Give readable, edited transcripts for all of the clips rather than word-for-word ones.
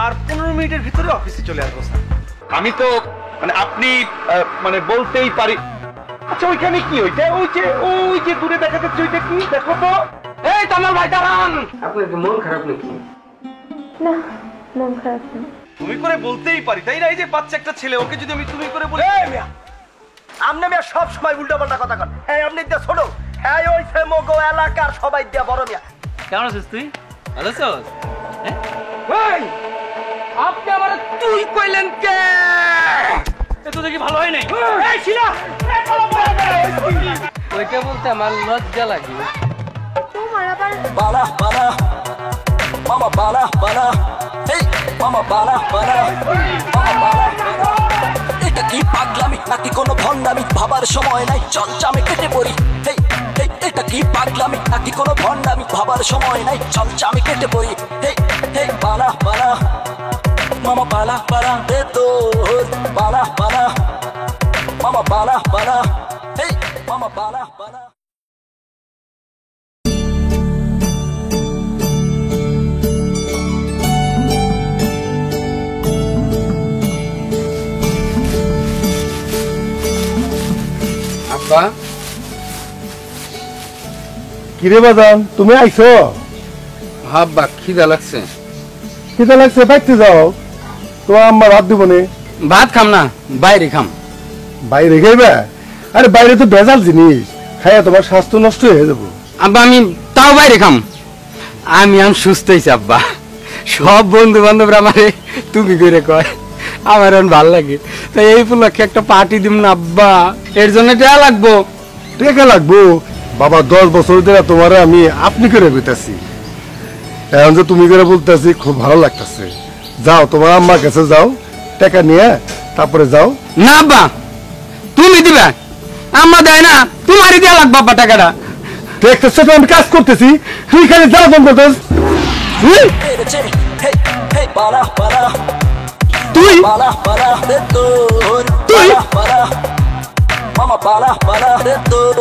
আর 15 মিনিটের ভিতরে অফিসে চলে আসবো স্যার। আমি তো মানে আপনি মানে বলতেই পারি। আচ্ছা ওইখানে কি ওইটা ওই যে দূরে দেখা যাচ্ছে ওইটা কি দেখো তো। এই তামাল ভাই দাঁড়ান। আপনার কি মন খারাপ নাকি? না মন খারাপ না। তুমি করে বলতেই পারি তাই না? এই যে বাচ্চা একটা ছেলে ওকে যদি আমি তুমি করে বলি। এই মিয়া আমনে মিয়া সব সময় উল্টাপাল্টা কথা কন। হ্যাঁ আপনি দিয়া ছোট, হ্যাঁ ওই মগো এলাকার সবাই দিয়া বড় মিয়া। কেমন আছিস তুই? ভালো আছিস? এই আপনি আমারে তুই কইলেন কে? এত দেখি ভালো হয় নাই। এই শিলা ওইটা বলতে আমার লজ্জা লাগে। তোমার আবার বালা বালা মামা বালা বালা এই মামা বালা বালা মামা বালা বালা এটা কি পাগলামি নাকি কোনো ভণ্ডামি ভাবার সময় নাই চল চামে কেটে পড়ি এই এই এটা কি পাগলামি নাকি কোনো ভণ্ডামি ভাবার সময় নাই চল চামে কেটে পড়ি এই এই বালা বালা মামা বালা বালা দে তোর বালা বালা মামা বালা বালা এই মামা বালা বালা কিরে বাজান তুমি আইছো? হাব্বা খিদা লাগছে। খিদা লাগছে বাইতে যাও তো আমার ভাত দিব নে। ভাত খাম না বাইরে খাম। বাইরে খাইবা? আরে বাইরে তো ভেজাল জিনিস, খাইয়া তোমার স্বাস্থ্য নষ্ট হয়ে যাবো। আব্বা আমি তাও বাইরে খাম। আমি সুস্থ হয়েছি আব্বা। সব বন্ধু বান্ধবরা আমারে তুমি করে কয়, আমার এখন ভাল লাগে। তাই এই উপলক্ষে একটা পার্টি দিব না আব্বা, এর জন্য টাকা লাগবো। টাকা লাগবো বাবা? 10 বছর ধরে তোমার আমি আপনি করে বলতেছি, এখন যে তুমি করে বলতেছি খুব ভালো লাগতেছে। যাও তোমার আম্মার কাছে যাও, টাকা নিয়ে তারপরে যাও। না আব্বা তুমি দিবা, আম্মা দেয় না, তোমারই দেওয়া লাগবে আব্বা টাকাটা। দেখতেছ তো আমি কাজ করতেছি, তুই খালি যাও ফোন করতেছ। তুই বালা বালা দে তোর তুই বালা মামা বালা বালা দে তোর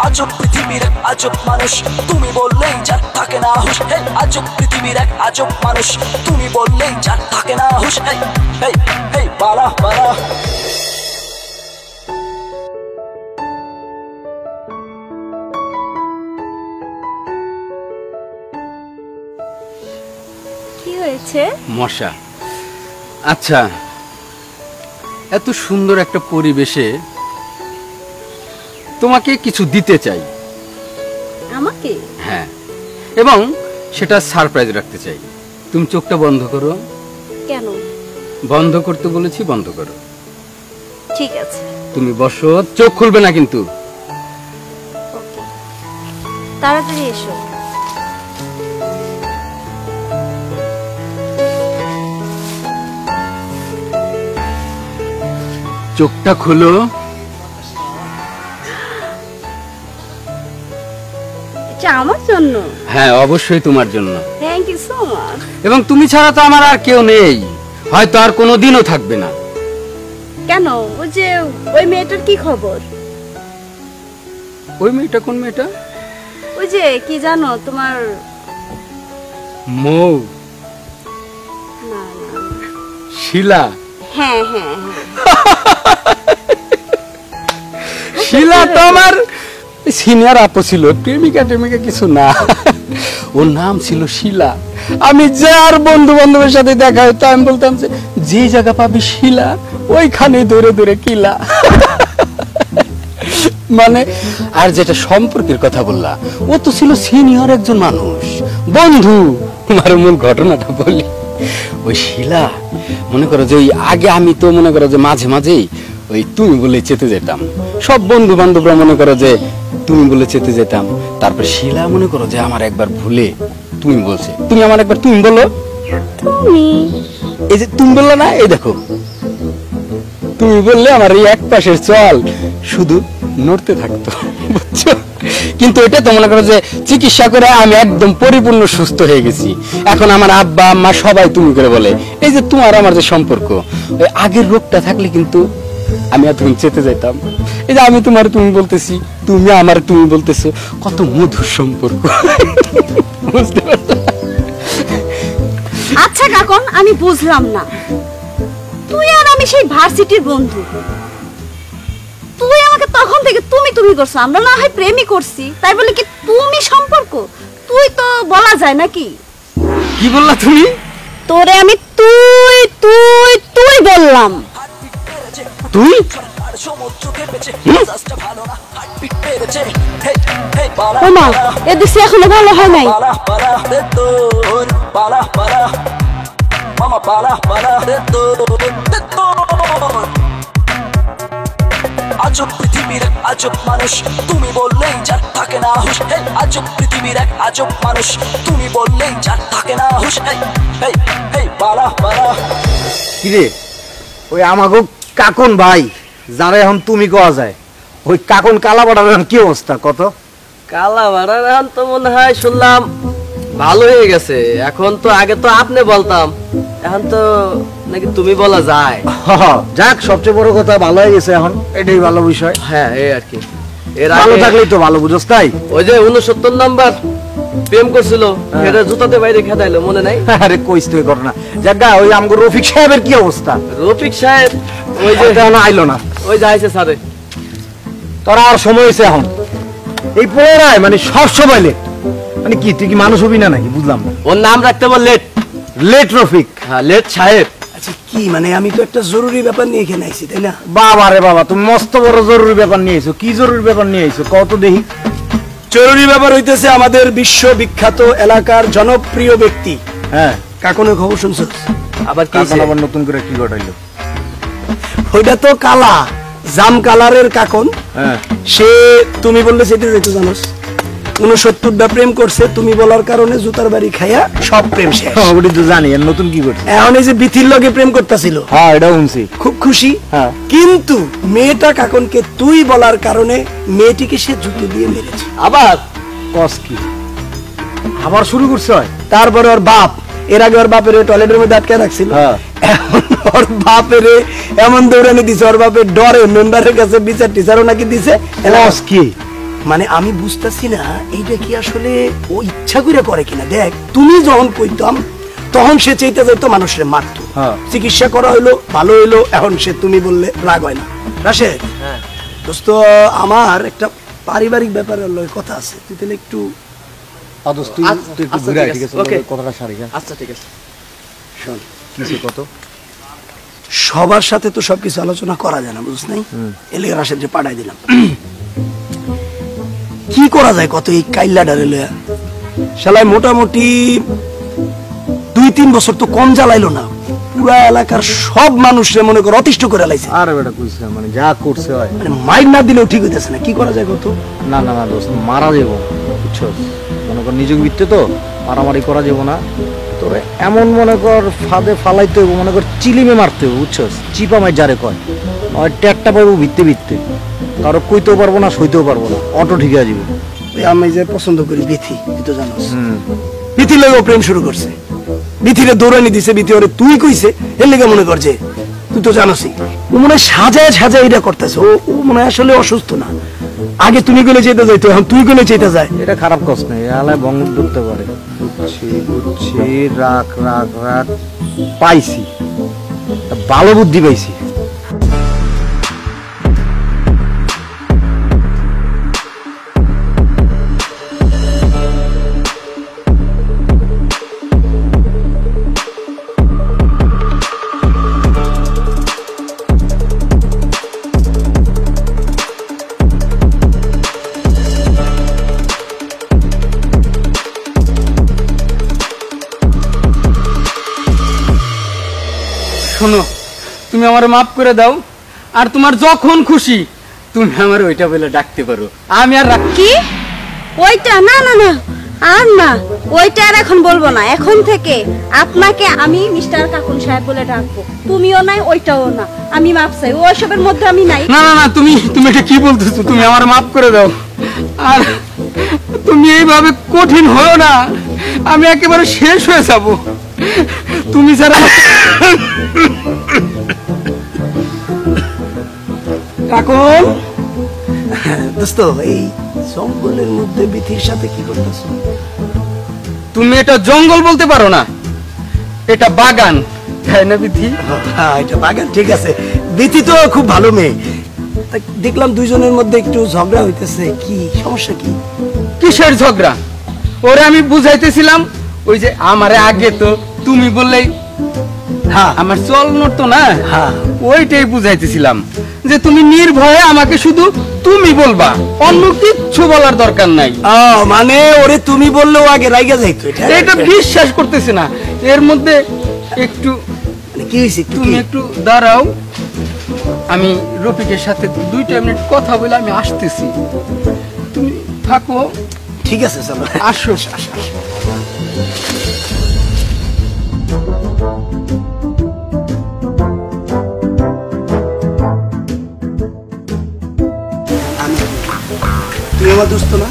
আজব পৃথিবীর এক আজব মানুষ তুমি বললেই যার থাকে না হুশ। আজব পৃথিবীর এক আজব মানুষ তুমি বললেই যার থাকে না হুশ। এই বালা বালা কি হয়েছে? মশা। আচ্ছা এত সুন্দর একটা পরিবেশে তোমাকে কিছু দিতে চাই। আমাকে? হ্যাঁ, এবং সেটা সারপ্রাইজ রাখতে চাই। তুমি চোখটা বন্ধ করো। কেন? বন্ধ করতে বলেছি, বন্ধ করো। ঠিক আছে তুমি বসো, চোখ খুলবে না কিন্তু। ওকে তাড়াতাড়ি এসো। চোখটা খুলো। এটা আমার জন্য? হ্যাঁ অবশ্যই তোমার জন্য। Thank you so much. এবং তুমি ছাড়া তো আমার আর কেউ নেই, হয়তো আর কোনোদিনও থাকবে না। কেন? ওই যে ওই মেয়েটার কি খবর? ওই মেয়েটা? কোন মেয়েটা? ওই যে কি জানো তোমার মৌ? না না শিলা? হ্যাঁ হ্যাঁ হ্যাঁ শিলা তো আমার সিনিয়র আপু ছিল, প্রেমিকা টেমিকা কিছু না। ওর নাম ছিল শিলা। আমি যার বন্ধু বান্ধবের সাথে দেখা হতো আমি বলতাম যে জায়গা পাবি শিলা ওইখানে দৌড়ে দৌড়ে কিলা। মানে আর যেটা সম্পর্কের কথা বললা, ও তো ছিল সিনিয়র একজন মানুষ, বন্ধু। তোমার মূল ঘটনাটা বলি। ওই শিলা মনে করো যে ওই আগে আমি তো মনে করো যে মাঝে মাঝেই ওই তুমি বলে চেতে যেতাম, সব বন্ধু বান্ধবরা মনে করো যে তুমি বলে চেতে যেতাম। তারপর শিলা মনে করো যে আমার একবার ভুলে তুমি বলছে, তুমি আমার একবার তুমি বলো। তুমি এই যে তুমি বললে না, এই দেখো তুমি বললে আমার এই এক পাশের চল শুধু নড়তে থাকতো, বুঝছো? কিন্তু এটা তো মনে করো যে চিকিৎসা করে আমি একদম পরিপূর্ণ সুস্থ হয়ে গেছি। এখন আমার আব্বা আম্মা সবাই তুমি করে বলে। এই যে তোমার আমার যে সম্পর্ক, ওই আগের রোগটা থাকলে কিন্তু আমি এতক্ষণ চেতে যাইতাম। এই যে আমি তোমার তুমি বলতেছি, তুমি আমার তুমি বলতেছো, কত মধুর সম্পর্ক, বুঝতে পারছো? আমি বুঝলাম না, তুই আর আমি সেই ভার্সিটির বন্ধু, তুই আমাকে তখন থেকে তুমি তুমি করছো, আমরা না হয় প্রেমই করছি, তাই বলে কি তুমি সম্পর্ক? তুই তো বলা যায় নাকি? কি বললা তুমি? তোরে আমি তুই তুই তুই বললাম। তুই আর সমুদ্র কেঁপেছে, মেজাজটা ভালো না, হার্টবিট বেড়েছে। হেই হেই বালা ওমা, এ দিছি এখনো ভালো হয় নাই। বালা বালা দে তোর বালা বালা মামা বালা বালা দে তোর আজব পৃথিবীর এক আজব মানুষ, তুমি বললেই যার থাকে না হুশ। হেই আজব পৃথিবীর এক আজব মানুষ, তুমি বললেই যার থাকে না হুশ। হেই হেই হেই বালা বালা। কিরে ওই আমাগো কাকন ভাই যারা এখন তুমি কোয়া যায়, ওই কাকন কালাবাড়ার এখন কি অবস্থা কত? কালা ভাড়া এখন তো মনে হয় শুনলাম ভালো হয়ে গেছে। এখন তো আগে তো আপনি বলতাম, এখন তো নাকি তুমি বলা যায়। যাক, সবচেয়ে বড় কথা ভালো হয়ে গেছে এখন, এটাই ভালো বিষয়। হ্যাঁ এই আর কি। এর ভালো আগে থাকলেই তো ভালো, বুঝছ? তাই ওই যে 69 নাম্বার প্রেম করছিল, এটা জুতাতে বাইরে খেদাইলো, মনে নাই? আরে কইস তুই ঘটনা। যাক গা, ওই আমগো রফিক সাহেবের কি অবস্থা? রফিক সাহেব ওই যে এখন আইলো না, ওই যে আইছে স্যারে। তোরা আর সময় হয়েছে এখন। এই পোড়ায় মানে সব সময় লেট, মানে কি তুই কি মানুষ হবি না নাকি? বুঝলাম না। ওর নাম রাখতে বল লেট। লেট রফিক? হ্যাঁ লেট সাহেব। আচ্ছা কি মানে, আমি তো একটা জরুরি ব্যাপার নিয়ে এখানে আইছি, তাই না? বাবা রে বাবা, তুমি মস্ত বড় জরুরি ব্যাপার নিয়ে এসো। কি জরুরি ব্যাপার নিয়ে এসো কত দেখি? জরুরি ব্যাপার হইতেছে আমাদের বিশ্ববিখ্যাত এলাকার জনপ্রিয় ব্যক্তি হ্যাঁ, কাকনের খবর শুনছো? আবার কি কাকন আবার নতুন করে কি ঘটাইলো? ওইটা তো কালা, জাম কালারের কাকন। হ্যাঁ, সে তুমি বললে সেটা যেতে জানোস, 69টা প্রেম করছে, তুমি বলার কারণে জুতার বাড়ি খাইয়া সব প্রেম শেষ। ওটা তো জানি। আর নতুন কি করছে? এখন এই যে বিথির লগে প্রেম করতেছিল, হ্যাঁ এটা শুনছি। খুব খুশি। হ্যাঁ। কিন্তু মেয়েটা কাকনকে তুই বলার কারণে মেয়েটিকে সে জুতো দিয়ে মেরেছে। আবার কস কি আবার শুরু করছে? হয় তারপরে ওর বাপ, এর আগে ওর বাপের টয়লেটের মধ্যে আটকে রাখছিল, হ্যাঁ। এখন ওর বাপের এমন দৌড়ানি দিছে, ওর বাপের ডরে মেম্বারের কাছে বিচার টিচারও নাকি দিছে। কস কি? মানে আমি বুঝতেছি না এইটা কি আসলে ও ইচ্ছা করে করে কিনা। দেখ, তুমি যখন কইতাম তখন সে চাইতে যাইতো মানুষের মারতো, হ্যাঁ। চিকিৎসা করা হইলো, ভালো হইলো, এখন সে তুমি বললে রাগ হয় না। রাশেদ, দোস্ত আমার একটা পারিবারিক ব্যাপারের লয় কথা আছে, তুই তাহলে একটু আদর্শ তুই তুই একটু আচ্ছা, ঘুরে আয়, ঠিক ঠিক আছে, আছে? ওকে। কথাটা সারি। হ্যাঁ, আচ্ছা ঠিক আছে। শোন, কিসে কত? সবার সাথে তো সবকিছু আলোচনা করা যায় না, বুঝছ নাই? এলে রাশেদ যে পাঠাই দিলাম। কি করা যায় কত এই কাইল্লা ডারে লয়া? শালায় মোটামুটি 2-3 বছর তো কম জ্বালাইলো না, পুরা এলাকার সব মানুষরে মনে কর অতিষ্ঠ করে লাইছে। আরে বেটা কইছিলাম, মানে যা করছে হয়। মানে মাইর না দিলেও ঠিক হইতেছে না, কি করা যায় কত? না না না দোস্ত, মারা যাবো, বুঝছো? মনে কর নিজের ভিত্তে তো মারামারি করা যাবো না। তোরে এমন মনে কর ফাঁদে ফালাইতে হইব, মনে কর চিলিমে মারতে হইব, বুঝছো? চিপা মাই যারে কয়, আর ট্যাগটা পাইবো ভিত্তে ভিত্তে, কারো কইতেও পারবো না, সইতেও পারবো না, অটো ঠিক আছে যাবে। ওই আমি যে পছন্দ করি বিথি, তুই তো জানোস, বিথি লগে ও প্রেম শুরু করছে, বিথিরে দৌড়ানি দিছে, বিথি ওরে তুই কইছে, এর লেগে মনে করছে, তুই তো জানোসই, ও মনে হয় সাজায় সাজায় এটা করতেছে। ও মনে হয় আসলে অসুস্থ না। আগে তুমি গেলে যেতে যাইতো, এখন তুই গেলে যেতে যায়। এটা খারাপ কস নেই, আলায় ভঙ্গ ঢুকতে পারে। বুঝছি বুঝছি, রাখ রাখ রাখ, পাইছি, ভালো বুদ্ধি পাইছি। শোনো, তুমি আমার মাফ করে দাও, আর তোমার যখন খুশি তুমি আমার ওইটা বলে ডাকতে পারো। আমি আর কি ওইটা? না না না, আর না, ওইটা আর এখন বলবো না। এখন থেকে আপনাকে আমি মিস্টার কাকুন সাহেব বলে ডাকবো। তুমিও নাই, ওইটাও না। আমি মাপ চাই, ওইসবের মধ্যে আমি নাই। না না না, তুমি তুমি এটা কি বলতেছো? তুমি আমার মাফ করে দাও, আর তুমি এইভাবে কঠিন হও না, আমি একেবারে শেষ হয়ে যাব। তুমি ছাড়া কাকন, দোস্ত এই জঙ্গলের মধ্যে বিথির সাথে কি করতেছ? তুমি এটা জঙ্গল বলতে পারো না, এটা বাগান, তাই না বিথি? হ্যাঁ এটা বাগান, ঠিক আছে। বিথি তো খুব ভালো মেয়ে। তা দেখলাম দুইজনের মধ্যে একটু ঝগড়া হইতেছে, কি সমস্যা কি? কিসের ঝগড়া? ওরে আমি বুঝাইতেছিলাম, ওই যে আমারে আগে তো তুমি বললেই হ্যাঁ আমার চল নড়তো না, হ্যাঁ ওইটাই বুঝাইতেছিলাম যে তুমি নির্ভয়ে আমাকে শুধু তুমি বলবা, অন্য কিচ্ছু বলার দরকার নাই। মানে ওরে তুমি বললেও আগে রাইগা যাইতো। এটা বিশ্বাস করতেছি না। এর মধ্যে একটু কি হয়েছে? তুমি একটু দাঁড়াও, আমি রফিকের সাথে 2 মিনিট কথা বলে আমি আসতেছি, তুমি থাকো। ঠিক আছে চলো, আসো। তুমি আমার দোস্ত না,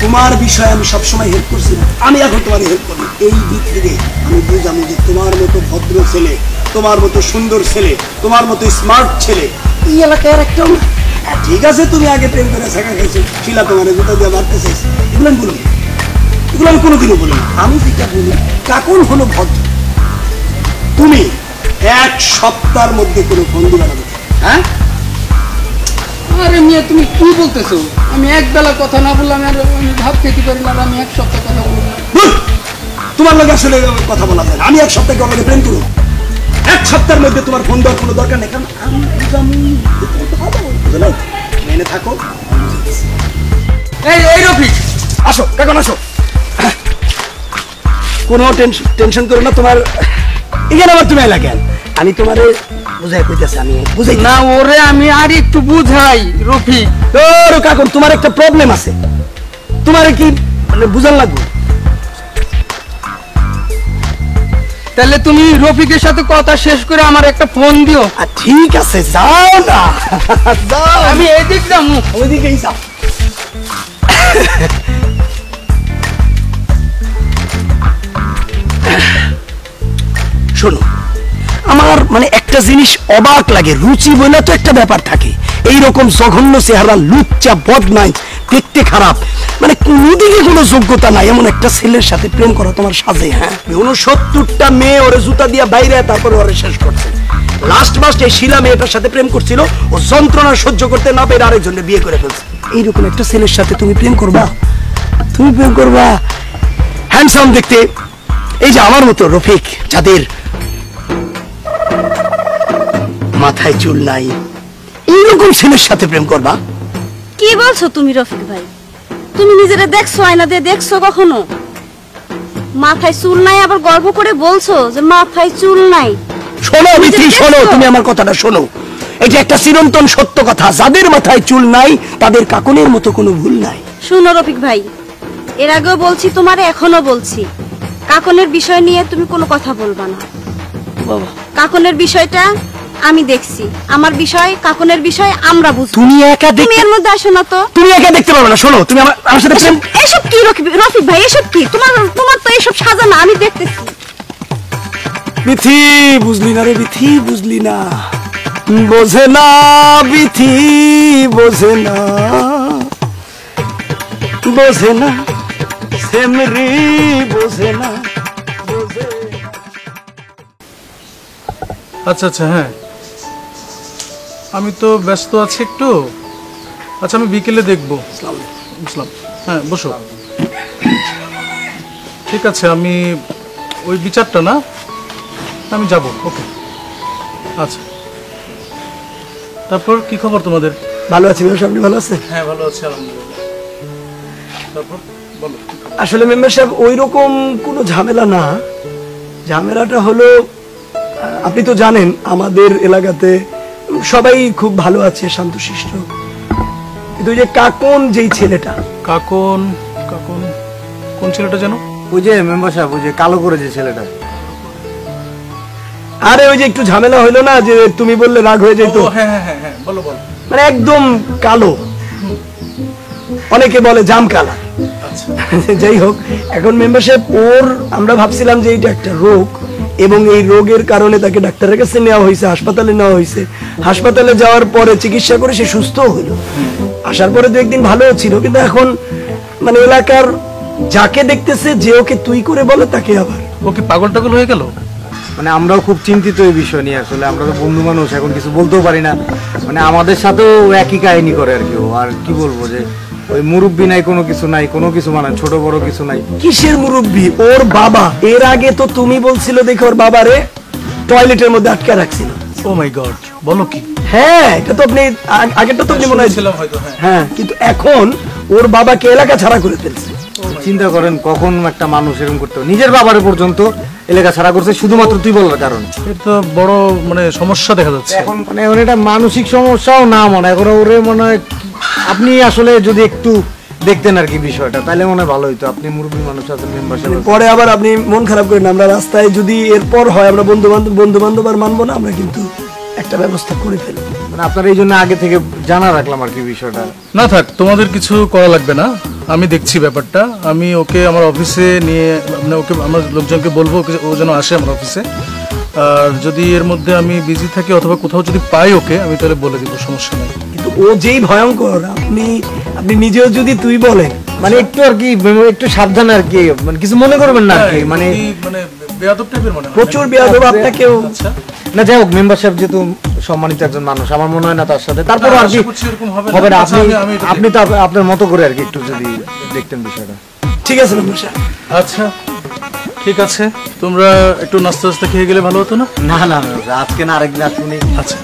তোমার বিষয়ে আমি সবসময় হেল্প করছি না, আমি এখন তোমার হেল্প করি। এই দিক থেকে আমি বুঝাবো যে তোমার মতো ভদ্র ছেলে, তোমার মতো সুন্দর ছেলে, তোমার মতো স্মার্ট ছেলে এই এলাকায় একটা না। ঠিক আছে তুমি আগে প্রেম করে শেখা খাইছো, শিলা তোমার জুতা দিয়ে মারতে চাইছে, এগুলো আমি বলবো, এগুলো আমি কোনোদিনও বলি না। আমি যেটা বলি কাকুন হলো ভদ্র। তুমি 1 সপ্তাহের মধ্যে কোনো ফোন দিবা না। হ্যাঁ আরে মিয়া তুমি কি বলতেছো? আমি এক বেলা কথা না বললাম আর আমি ভাব খেতে পারি না, আমি 1 সপ্তাহ কথা বলবো না। তোমার লগে আসলে কথা বলা যায় না। আমি 1 সপ্তাহে তোমাকে প্রেম করবো, 1 সপ্তাহের মধ্যে তোমার ফোন দেওয়ার কোনো দরকার নেই, কারণ আমি মেনে থাকো। এই রফিক আসো, কখন আসো, কোনো টেনশন করো না। তোমার এখানে আবার তুমি লাগেন, আমি তোমারে বুঝাই কইতেছি, আমি বুঝাই না। ওরে আমি আর একটু বুঝাই রফিক। তোর কাকুন তোমার একটা প্রবলেম আছে, তোমার কি মানে বুঝান লাগবে। তাহলে তুমি রফিকের সাথে কথা শেষ করে আমার একটা ফোন দিও। ঠিক আছে যাও না, যাও, আমি এদিক যাবো। ওইদিকেই যাও। শোনো, আমার মানে একটা জিনিস অবাক লাগে, রুচি বলে তো একটা ব্যাপার থাকে। এইরকম জঘন্য চেহারা, লুচ্চা, বদনাই, দেখতে খারাপ, মানে কোনদিকে কোনো যোগ্যতা নাই, এমন একটা ছেলের সাথে প্রেম করা তোমার সাজে? হ্যাঁ 69টা মেয়ে ওরে জুতা দিয়া বাইরে, তারপরে ওরে শেষ করছে। লাস্ট এই শিলা মেয়েটার সাথে প্রেম করছিল, ও যন্ত্রণা সহ্য করতে না পেরে আরেকজনের বিয়ে করে ফেলছে। এইরকম একটা ছেলের সাথে তুমি প্রেম করবা? তুমি প্রেম করবা হ্যান্ডসাম দেখতে, এই যে আমার মতো রফিক, যাদের মাথায় চুল নাই, এইরকম ছেলের সাথে প্রেম করবা? কি বলছো তুমি রফিক ভাই? তুমি নিজেরা দেখছো, আয়না দিয়ে দেখছো কখনো? মাথায় চুল নাই আবার গর্ব করে বলছো যে মাথায় চুল নাই? শোনো বিথি, শোনো, তুমি আমার কথাটা শোনো। এটা একটা চিরন্তন সত্য কথা, যাদের মাথায় চুল নাই তাদের কাকনের মতো কোনো ভুল নাই। শুনো রফিক ভাই, এর আগেও বলছি তোমারে, এখনো বলছি, কাকনের বিষয় নিয়ে তুমি কোনো কথা বলবা না। কাকনের বিষয়টা আমি দেখছি, আমার বিষয়, কাকনের বিষয় আমরা বুঝবো। তুমি একা তুমি এর মধ্যে আসো না তো। তুমি একা দেখতে পারবে না। শোনো, তুমি আমার সাথে প্রেম। এসব কি রফিক ভাই, এসব কি? তোমার তো এসব সাজানো আমি দেখতেছি। বিথি বুঝলি না রে, বিথি বুঝলি না, বোঝে না বিথি, বোঝে না, বোঝে না সেমরি, বোঝে না। আচ্ছা আচ্ছা, হ্যাঁ আমি তো ব্যস্ত আছি একটু। আচ্ছা আমি বিকেলে দেখবো। বুঝলাম, হ্যাঁ বসো। ঠিক আছে, আমি ওই বিচারটা না আমি যাব। ওকে আচ্ছা, তারপর কি খবর তোমাদের? ভালো আছি, আপনি ভালো আছেন? হ্যাঁ ভালো আছি আলহামদুলিল্লাহ। তারপর বলো। আসলে মেম্বার সাহেব ওই রকম কোনো ঝামেলা না। ঝামেলাটা হলো, আপনি তো জানেন আমাদের এলাকাতে সবাই খুব ভালো আছে, শান্তশিষ্ট, কিন্তু ওই যে কাকন, যেই ছেলেটা। কাকন? কাকন কোন ছেলেটা জানো? ওই যে মেম্বার সাহেব, ওই যে কালো করে যে ছেলেটা। আরে ওই যে একটু ঝামেলা হইলো না, যে তুমি বললে রাগ হয়ে যেত। হ্যাঁ হ্যাঁ হ্যাঁ হ্যাঁ, বলো বলো। মানে একদম কালো, অনেকে বলে জাম কালা। যাই হোক, এখন মেম্বারশিপ ওর, আমরা ভাবছিলাম যে এইটা একটা রোগ, এবং এই রোগের কারণে তাকে ডাক্তারের কাছে নেওয়া হয়েছে, হাসপাতালে নেওয়া হয়েছে। হাসপাতালে যাওয়ার পরে চিকিৎসা করে সে সুস্থ হইল। আসার পরে 2 একদিন ভালো ছিল, কিন্তু এখন মানে এলাকার যাকে দেখতেছে, যে ওকে তুই করে বলে, তাকে আবার। ও কি পাগল টাগল হয়ে গেল? মানে আমরাও খুব চিন্তিত এই বিষয় নিয়ে। আসলে আমরা তো বন্ধু মানুষ, এখন কিছু বলতেও পারি না। মানে আমাদের সাথেও একই কাহিনী করে আর কি। ও আর কি বলবো, যে ওই মুরব্বি নাই, কোনো কিছু নাই, কোনো কিছু মানে ছোট বড় কিছু নাই। কিসের মুরব্বি? ওর বাবা। এর আগে তো তুমি বলছিল দেখো ওর বাবারে টয়লেটের মধ্যে আটকে রাখছিল। ও মাই গড, বলো কি? হ্যাঁ, এটা তো আপনি আগেরটা তো আপনি মনে হয় শুনেছিলাম হয়তো। হ্যাঁ, কিন্তু এখন ওর বাবাকে এলাকা ছাড়া করে ফেলছে। চিন্তা করেন কখন একটা মানুষ এরকম করতে পারে। নিজের বাবারে পর্যন্ত এলাকা ছাড়া করছে শুধুমাত্র তুই বলার কারণে। এটা তো বড় মানে সমস্যা দেখা যাচ্ছে এখন। মানে এখন এটা মানসিক সমস্যাও না মনে হয়, এখন ওরে মনে হয় আপনি আসলে যদি একটু দেখতেন আর কি বিষয়টা, তাহলে মনে হয় ভালো হইতো। আপনি মুরব্বী মানুষ আছেন, মেম্বারশিপ। পরে আবার আপনি মন খারাপ করেন। আমরা রাস্তায় যদি এরপর হয় আমরা বন্ধু বান্ধব আর মানবো না, আমরা কিন্তু একটা ব্যবস্থা করে ফেলবো। মানে আপনার এই জন্য আগে থেকে জানা রাখলাম আর কি বিষয়টা। না থাক, তোমাদের কিছু করা লাগবে না, আমি দেখছি ব্যাপারটা। আমি ওকে আমার অফিসে নিয়ে, মানে ওকে আমার লোকজনকে বলবো ও যেন আসে আমার অফিসে। আর যদি এর মধ্যে আমি বিজি থাকি অথবা কোথাও যদি পাই ওকে, আমি তাহলে বলে দিব, সমস্যা নেই। কিন্তু ও যেই ভয়ঙ্কর, আপনি নিজেও যদি তুই বলেন, মানে একটু আর কি একটু সাবধান আর কি, মানে কিছু মনে করবেন না আর কি। মানে বেয়াদব টাইপের মনে হয়, প্রচুর বেয়াদব আপনাকেও। না যাই হোক, মেম্বারশিপ যেহেতু সম্মানিত একজন মানুষ, আমার মনে হয় না তার সাথে। তারপর আর কি হবে না, আপনি তো আপনার মতো করে আর কি একটু যদি দেখতেন বিষয়টা। ঠিক আছে মেম্বার সাহেব। আচ্ছা ঠিক আছে, তোমরা একটু নাস্তা টাস্তা খেয়ে গেলে ভালো হতো না? না না, আজকে না, আরেকদিন আসুন। আচ্ছা।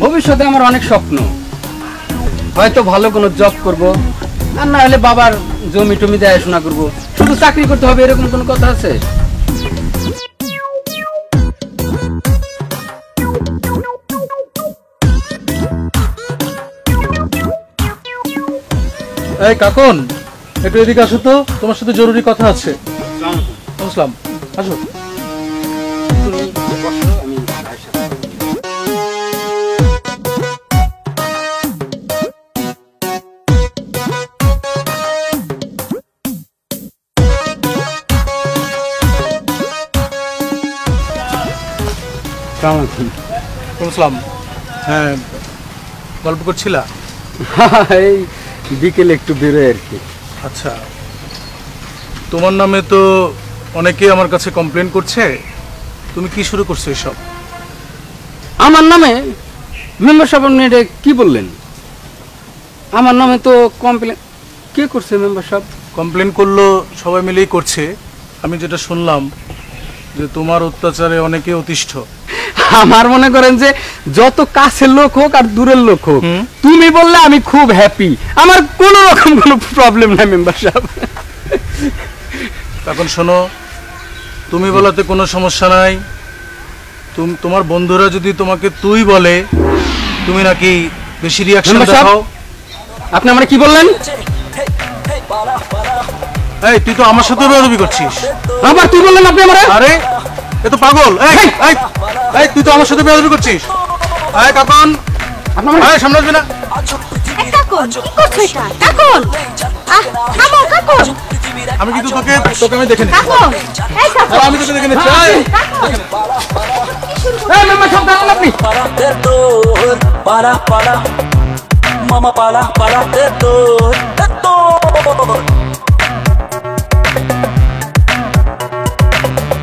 ভবিষ্যতে আমার অনেক স্বপ্ন, হয়তো ভালো কোনো জব করব, আর না হলে বাবার জমি টমি দেখাশোনা করবো। শুধু চাকরি করতে হবে এরকম কোনো কথা আছে? এই কাকন, একটু এদিকে আসো তো, তোমার সাথে জরুরি কথা আছে। আসসালাম, আসো। আসসালাম। হ্যাঁ, গল্প করছিলা? এই বিকেলে একটু বেরোয় আর কি। আচ্ছা, তোমার নামে তো অনেকে আমার কাছে কমপ্লেন করছে, তুমি কি শুরু করছো এসব? আমার নামে? মেম্বার সাহেব আপনি এটা কি বললেন? আমার নামে তো কমপ্লেন কে করছে? মেম্বার সাহেব কমপ্লেন করলো, সবাই মিলেই করছে। আমি যেটা শুনলাম যে তোমার অত্যাচারে অনেকে অতিষ্ঠ। আমার মনে করেন যে যত কাছের লোক হোক আর দূরের লোক হোক, তুমি বললে আমি খুব হ্যাপি, আমার কোনো রকম কোনো প্রবলেম নাই মেম্বার সাহেব। এখন শোনো, তুমি বলাতে কোনো সমস্যা নাই। তোমার বন্ধুরা যদি তোমাকে তুই বলে, তুমি নাকি বেশি রিয়াকশন দেখাও। আপনি আমারে কি বললেন? এই তুই তো আমার সাথে বেয়াদবি করছিস। আবার তুই বললেন আপনি আমারে? আরে এ তো পাগল। এই এই এই তুই তো আমার সাথে বেয়াদবি করছিস। এই কাকন, এই সামনে আসবি না? কাকন কি করছো এটা? কাকন থামো কাকন। আমি কিন্তু তোকে আমি দেখে নিচ্ছি। কাকন এই কাকন, আমি তোকে দেখে নিচ্ছি। এই মেম্বার সাহেব দাঁড়ান আপনি। para para mama para te to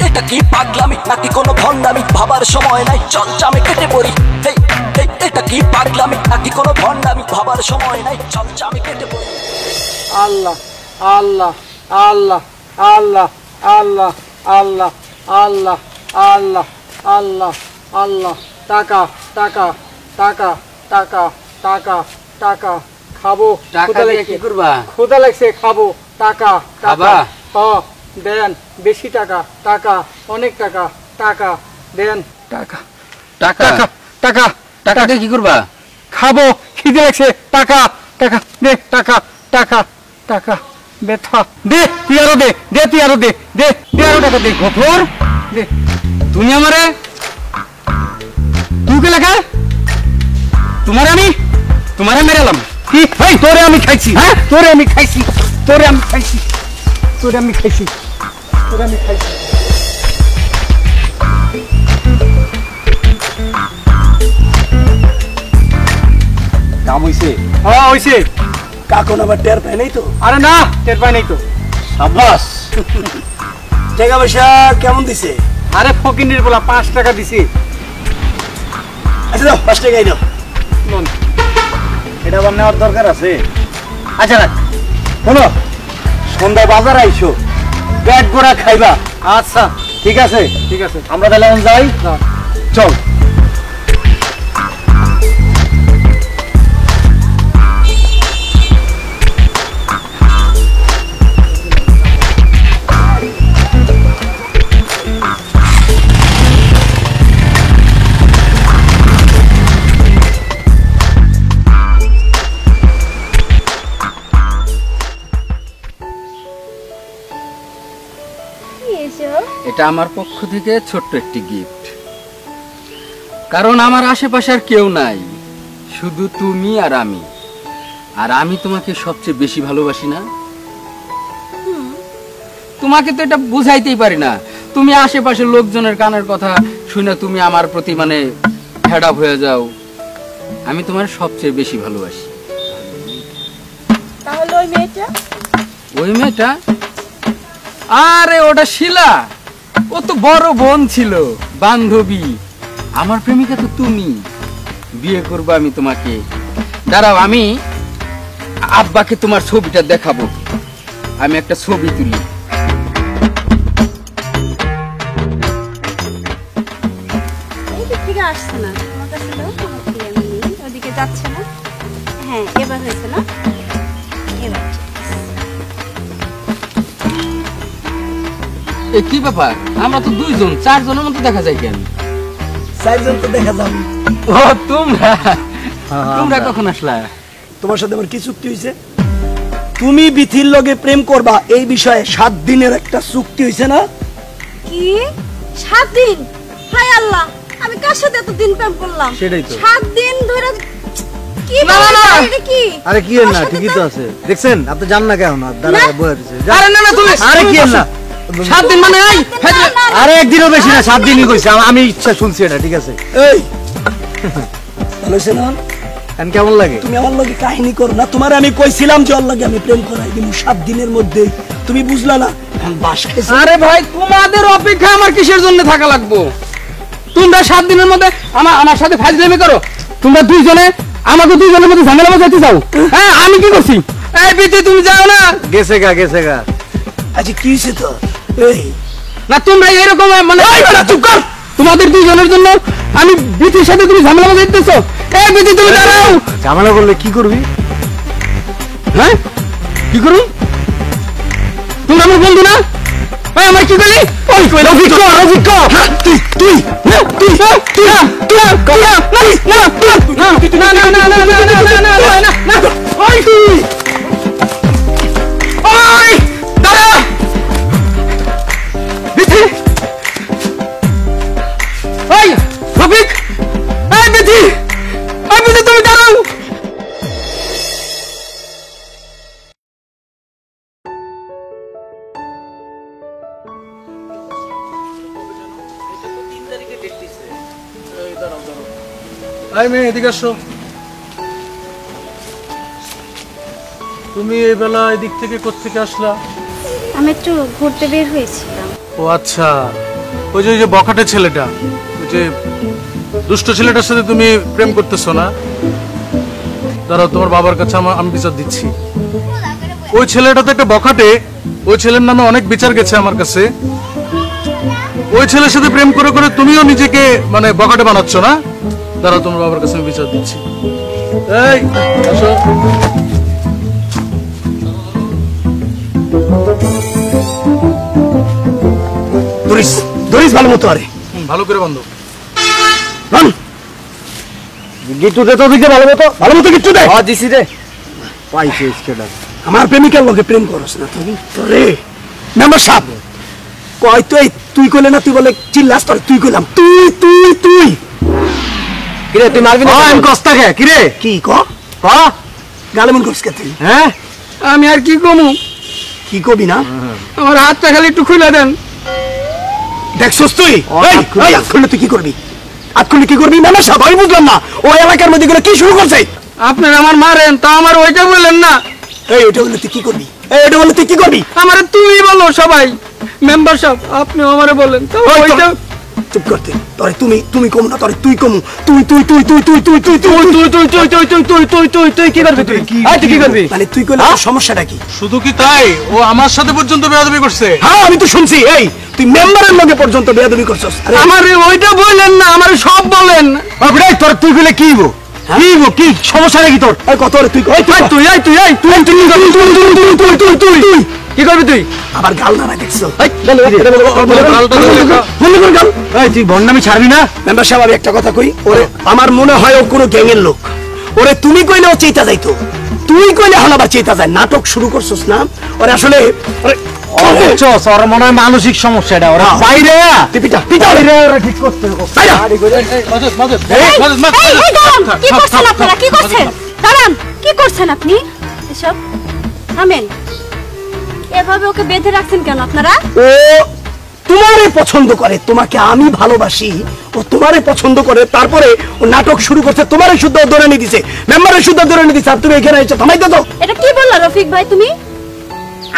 এটা কি পাগলামি নাকি কোনো ভন্ডামি ভাবার সময় নাই, চল চামে কেটে পড়ি। এটা কি পাগলামি নাকি কোনো ভন্ডামি ভাবার সময় নাই, চল চামে কেটে পড়ি। আল্লাহ আল্লাহ আল্লাহ আল্লাহ আল্লাহ আল্লাহ আল্লাহ আল্লাহ আল্লাহ আল্লাহ। টাকা টাকা টাকা টাকা টাকা টাকা খাবো। টাকা দিয়ে কি করবা? ক্ষুধা লাগছে, খাবো। টাকা টাকা খাবা? দেন, বেশি টাকা, টাকা অনেক টাকা, টাকা দেন। টাকা টাকা টাকা টাকা দিয়ে কি করবা? খাবো, খিদে লাগছে। টাকা টাকা দে, টাকা টাকা টাকা ব্যথা দে, তুই আরো দে, দে তুই আরো দে, দে তুই আরো টাকা দে। গফর দে। তুমি আমারে তুই কে লেখা? তোমার আমি তোমারে মেরেলাম কি ভাই তোরে আমি খাইছি হ্যাঁ তোরে আমি খাইছি তোরে আমি খাইছি তোরে আমি খাইছি তোরে আমি খাইছি কাম হইছে হ্যাঁ হইছে কাকন আবার টের পায় নাই তো আরে না টের পাই নাই তো সাবাস টাকা পয়সা কেমন দিছে আরে ফকিনির বলা 5 টাকা দিছি আচ্ছা দাও 5 টাকাই দাও এটা আবার নেওয়ার দরকার আছে আচ্ছা রাখ শোনো সন্ধ্যায় বাজার আইসো পেট ভরা খাইবা আচ্ছা ঠিক আছে আমরা তাহলে এখন যাই চল এটা আমার পক্ষ থেকে ছোট্ট একটি গিফট, কারণ আমার আশেপাশে আর কেউ নাই, শুধু তুমি আর আমি। আর আমি তোমাকে সবচেয়ে বেশি ভালোবাসি না? তোমাকে তো এটা বুঝাইতেই পারি না। তুমি আশেপাশের লোকজনের কানের কথা শুনে তুমি আমার প্রতি মানে ফেড আপ হয়ে যাও। আমি তোমার সবচেয়ে বেশি ভালোবাসি। তাহলে ওই মেয়েটা? ওই মেয়েটা? আরে ওটা শিলা, ও তো বড় বোন ছিল, বান্ধবী। আমার প্রেমিকা তো তুমি। বিয়ে করবো আমি তোমাকে। দাঁড়াও, আমি আব্বাকে তোমার ছবিটা দেখাবো। আমি একটা ছবি তুলি। এইদিক থেকে আসছে না, তোমার কাছে দাও, তোমাকে আমি নিই। ওদিকে যাচ্ছে না। হ্যাঁ, এবার হয়েছে না? এবার এ কি ব্যাপার? আমরা তো দুইজন, চারজনের মতো দেখা যায় কেন? চারজন তো দেখা যাবে। ও তোমরা তোমরা কখন আসলা? তোমার সাথে আমার কি চুক্তি হয়েছে? তুমি বিথির লগে প্রেম করবা এই বিষয়ে 7 দিনের একটা চুক্তি হয়েছে না? কি 7 দিন? হায় আল্লাহ, আমি কার সাথে এত দিন প্রেম করলাম? সেটাই তো। 7 দিন ধরে কি না, না, না। এটা কি? আরে কি এর না, ঠিকই তো আছে। দেখছেন আপনি জান না কেন? দাঁড়া বয়ে আছে। আরে না না, তুমি আরে কি এর না, 7 দিন মানে এই আরে একদিনও বেশি না, 7 দিনই কইছে। আমি ইচ্ছা শুনছি এটা, ঠিক আছে? এই ভালো হইছে না? এখন কেমন লাগে? তুমি আমার লগে কাহিনী করো না। তোমার আমি কইছিলাম যে ওর লগে আমি প্রেম করাই দিব 7 দিনের মধ্যে। তুমি বুঝলা না? এখন বাস খাইছে। আরে ভাই, তোমাদের অপেক্ষা আমার কিসের জন্য থাকা লাগবো? তোমরা 7 দিনের মধ্যে আমার সাথে ফাজলামি করো। তোমরা দুইজনে আমাকে দুইজনের মধ্যে ঝামেলা বাজাইতে চাও। হ্যাঁ, আমি কি করছি? এই বিতি, তুমি যাও না। গেছে গা। আচ্ছা কি হইছে তো? এই না, তোমরা এরকম মানে চুপ কর। তোমাদের দুইজনের জন্য আমি বিতির সাথে তুমি ঝামেলা বাজাইতেছো। এই বিতি, তুমি দাঁড়াও। ঝামেলা করলে কি করবি? হ্যাঁ, কি করুন? তোমরা আমার বন্ধু না? ভাই, আমার কি করলি? ওই কই রফিক, তুই তুমি দাঁড়াও। এই মেয়ে, এদিকে আসো। তুমি এই বেলা এদিক থেকে কোত্থেকে আসলা? আমি একটু ঘুরতে বের হয়েছিলাম। ও আচ্ছা, ওই যে বখাটে ছেলেটা, ওই যে দুষ্ট ছেলেটার সাথে তুমি প্রেম করতেছো না? দাঁড়াও, তোমার বাবার কাছে আমি বিচার দিচ্ছি। ওই ছেলেটা তো একটা বখাটে। ওই ছেলের নামে অনেক বিচার গেছে আমার কাছে। ওই ছেলের সাথে প্রেম করে করে তুমিও নিজেকে মানে বখাটে বানাচ্ছ না? দাঁড়াও, তোমার বাবার কাছে আমি বিচার দিচ্ছি। এই আসো। ধরিস ভালো মতো। আরে ভালো করে বন্ধ। গিট্টু দে তো দিকে ভালো মতো গিট্টু দে। হ্যাঁ দিছি রে। পাইছে স্কেডা। আমার প্রেমিকার লগে প্রেম করছ না তুমি? তোরে মেম্বার সাহেব কই তুই কইলে না? তুই বলে চিল্লাস, তোর তুই কইলাম। তুই কিরে তুই মারবি না? আমি কস্তা কে কিরে? কি ক গালে মন করছিস কে তুই? হ্যাঁ আমি আর কি কমু, কি কবি না? আমার হাতটা খালি একটু খুলে দেন। দেখছস তুই? এই হাত খুললে তুই কি করবি? হাত খুললে কি করবি? না সাহেব আমি বুঝলাম না, ও এলাকার মধ্যে কি শুরু করছে? আপনারা আমার মারেন তা আমার ওইটা বললেন না। এই ওইটা বললে তুই কি করবি? এই ওইটা বললে তুই কি করবি? আমারে তুমি বলো সবাই, মেম্বার সাহেব আপনি আমারে বলেন তো ওইটা। চুপ করতে, তোরে তুমি কম না, তোরে তুই কম। তুই তুই তুই তুই তুই তুই তুই তুই তুই তুই তুই তুই তুই তুই তুই তুই তুই কি করবি? তুই তুই কি করবি? মানে তুই কইলে সমস্যাটা কি? শুধু কি তাই, ও আমার সাথে পর্যন্ত বেয়াদবি করছে। হ্যাঁ আমি তো শুনছি। এই তুই মেম্বারের লগে পর্যন্ত বেয়াদবি করছস। আমারে ওইটা বললেন না, আমারে সব বলেন। বাবরে তোর তুই কইলে কি হইবো? কি হইবো? কি সমস্যা নাকি তোর? এই কত রে তুই? এই তুই তুই এই তুই এই তুই তুই তুই তুই তুই তুই কি করবি তুই? আবার গাল না দেখছো? এই গাল এই তুই বন্ডামি ছাড়বি না? মেম্বার সাহেব আমি একটা কথা কই, ওরে আমার মনে হয় ও কোনো গ্যাংয়ের লোক। ওরে তুমি কইলে ও চেতা যাইতো, তুই কইলে হল আবার চেতা যায়। নাটক শুরু করছস না? ওরে আসলে ওর মনে হয় মানসিক সমস্যা, এটা ওরা বাইরে পিটা পিটা বাইরে ওরা ঠিক করতে কি করছেন আপনারা? কি করছেন? দাঁড়ান, কি করছেন আপনি? এসব থামেন। এভাবে ওকে বেঁধে রাখছেন কেন আপনারা? ও তোমারে পছন্দ করে, তোমাকে আমি ভালোবাসি, ও তোমারে পছন্দ করে, তারপরে ও নাটক শুরু করছে, তোমারে শুদ্ধ ধরে নিয়ে দিছে, মেম্বারের শুদ্ধ ধরে নিয়ে দিছে, আর তুমি এখানে এসে থামাই দাও। এটা কি বললা রফিক ভাই তুমি?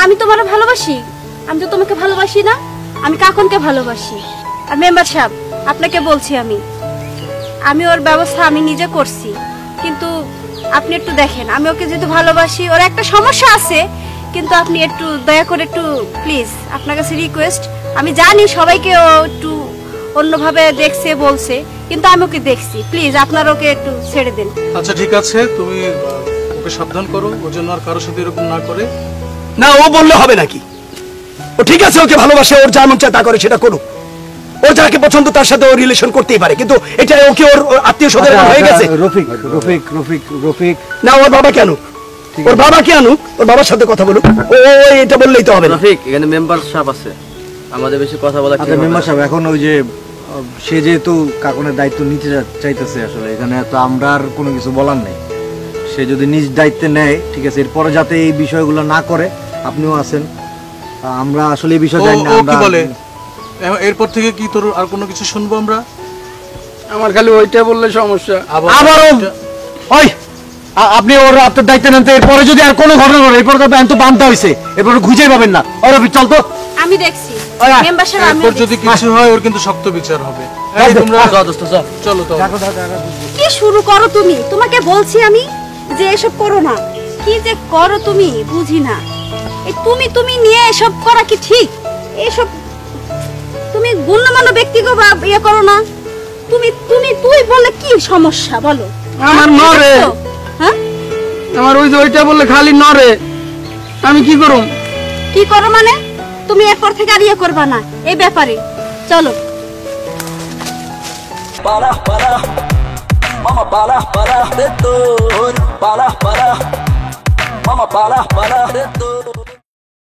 আমি তোমারে ভালোবাসি? আমি তো তোমাকে ভালোবাসি না, আমি কাকনকে ভালোবাসি। আর মেম্বার সাহেব আপনাকে বলছি, আমি ওর ব্যবস্থা আমি নিজে করছি, কিন্তু আপনি একটু দেখেন, আমি ওকে যেহেতু ভালোবাসি, ওর একটা সমস্যা আছে, কিন্তু আপনি একটু দয়া করে একটু প্লিজ আপনার কাছে রিকোয়েস্ট। আমি জানি সবাইকে ও একটু অন্যভাবে দেখছে বলছে, কিন্তু আমি ওকে দেখছি, প্লিজ আপনারা ওকে একটু ছেড়ে দেন। আচ্ছা ঠিক আছে, তুমি ওকে সাবধান করো, ওর জন্য আর কারোর সাথে এরকম না করে। না ও বললে হবে নাকি? ও ঠিক আছে, ওকে ভালোবাসে, ওর যা মন চায় তা করে সেটা করুক। ওর যাকে পছন্দ তার সাথে ও রিলেশন করতেই পারে, কিন্তু এটা ওকে ওর আত্মীয় স্বজন হয়ে গেছে। রফিক রফিক রফিক রফিক না ওর বাবা কেন? ওর বাবা কে আনুক, ওর বাবার সাথে কথা বলুক। ও এটা বললেই তো হবে না। রফিক এখানে মেম্বার সাহেব আছে, আমাদের বেশি কথা বলা। আচ্ছা মেম্বার সাহেব, এখন ওই যে সে যেহেতু কাকনের দায়িত্ব নিতে চাইতেছে, আসলে এখানে তো আমরা আর কোনো কিছু বলার নেই। সে যদি নিজ দায়িত্বে নেয় ঠিক আছে, এরপরে যাতে এই বিষয়গুলো না করে, আপনিও আছেন, আমরা আসলে এই বিষয় জানি না। ও কি বলে এরপর থেকে কি তোর আর কোনো কিছু শুনবো আমরা? আমার খালি ওইটা বললে সমস্যা। আবারও ওই আপনি ওর আপনার দায়িত্ব নেন, তো এরপরে যদি আর কোনো ঘটনা ঘটে, এরপর তো বান্ধা হয়েছে, এরপর খুঁজে পাবেন না। ওর চল তো, আমি দেখছি মেম্বার সাহেব, আমি এরপর যদি কিছু হয় ওর কিন্তু শক্ত বিচার হবে। এই তোমরা চলো তো। কি শুরু করো তুমি? তোমাকে বলছি আমি যে এসব করো না। কি যে করো তুমি বুঝি না। এই তুমি নিয়ে এসব করা কি ঠিক? এসব তুমি গণ্যমান্য ব্যক্তিকে ইয়ে করো না। তুই বলে কি সমস্যা বলো? আমার নরে, হ্যাঁ আমার ওই যে ওইটা বললে খালি নরে, আমি কি করব? কি করো মানে? তুমি এরপর থেকে আর ইয়ে করবা না এই ব্যাপারে। চলো para para mama para de todo para mama para de todo